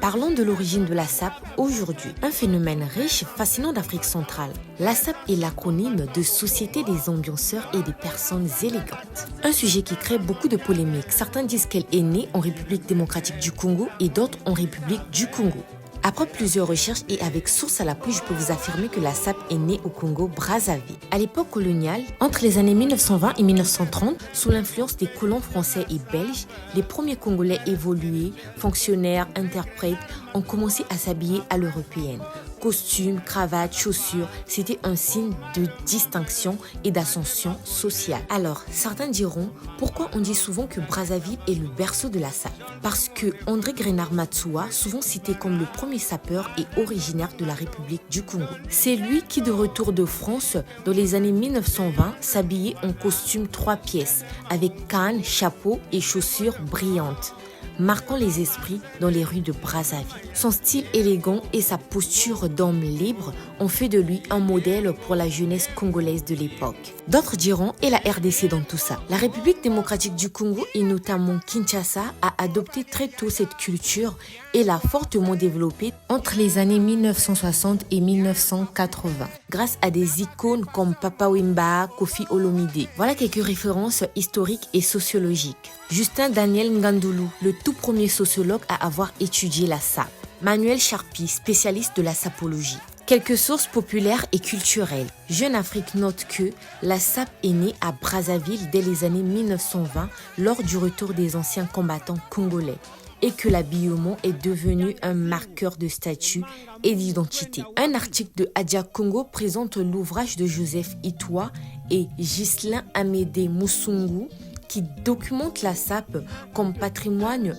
Parlons de l'origine de la SAP aujourd'hui. Un phénomène riche, fascinant d'Afrique centrale. La SAP est l'acronyme de Société des ambianceurs et des personnes élégantes. Un sujet qui crée beaucoup de polémiques. Certains disent qu'elle est née en République démocratique du Congo et d'autres en République du Congo. Après plusieurs recherches et avec source à l'appui, je peux vous affirmer que la SAP est née au Congo-Brazzaville. À l'époque coloniale, entre les années 1920 et 1930, sous l'influence des colons français et belges, les premiers Congolais évolués, fonctionnaires, interprètes, ont commencé à s'habiller à l'européenne. Costumes, cravates, chaussures, c'était un signe de distinction et d'ascension sociale. Alors, certains diront, pourquoi on dit souvent que Brazzaville est le berceau de la SAP? Parce que André Grenard Matsuwa, souvent cité comme le premier sapeur, est originaire de la République du Congo. C'est lui qui, de retour de France, dans les années 1920, s'habillait en costume 3 pièces, avec canne, chapeau et chaussures brillantes, marquant les esprits dans les rues de Brazzaville. Son style élégant et sa posture d'homme libre ont fait de lui un modèle pour la jeunesse congolaise de l'époque. D'autres diront, et la RDC dans tout ça? La République démocratique du Congo et notamment Kinshasa a adopté très tôt cette culture et l'a fortement développée entre les années 1960 et 1980, grâce à des icônes comme Papa Wemba, Kofi Olomide. Voilà quelques références historiques et sociologiques. Justin Daniel Ngandulu, le tout premier sociologue à avoir étudié la SAP. Manuel Charpy, spécialiste de la sapologie. Quelques sources populaires et culturelles. Jeune Afrique note que la SAP est née à Brazzaville dès les années 1920 lors du retour des anciens combattants congolais et que l'habillement est devenu un marqueur de statut et d'identité. Un article de Adia Congo présente l'ouvrage de Joseph Itwa et Ghislain Amédée Moussoungou qui documente la SAP comme patrimoine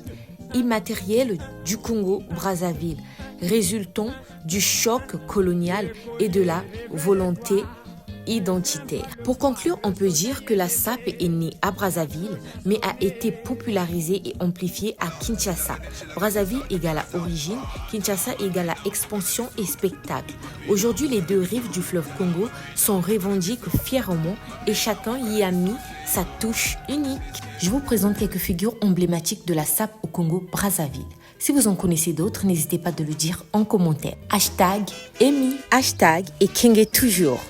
immatériel du Congo-Brazzaville, résultant du choc colonial et de la volonté identitaire. Pour conclure, on peut dire que la SAP est née à Brazzaville, mais a été popularisée et amplifiée à Kinshasa. Brazzaville égale à origine, Kinshasa égale à expansion et spectacle. Aujourd'hui, les deux rives du fleuve Congo sont revendiquées fièrement et chacun y a mis sa touche unique. Je vous présente quelques figures emblématiques de la SAP au Congo-Brazzaville. Si vous en connaissez d'autres, n'hésitez pas de le dire en commentaire. #Emi, #et Kenge toujours.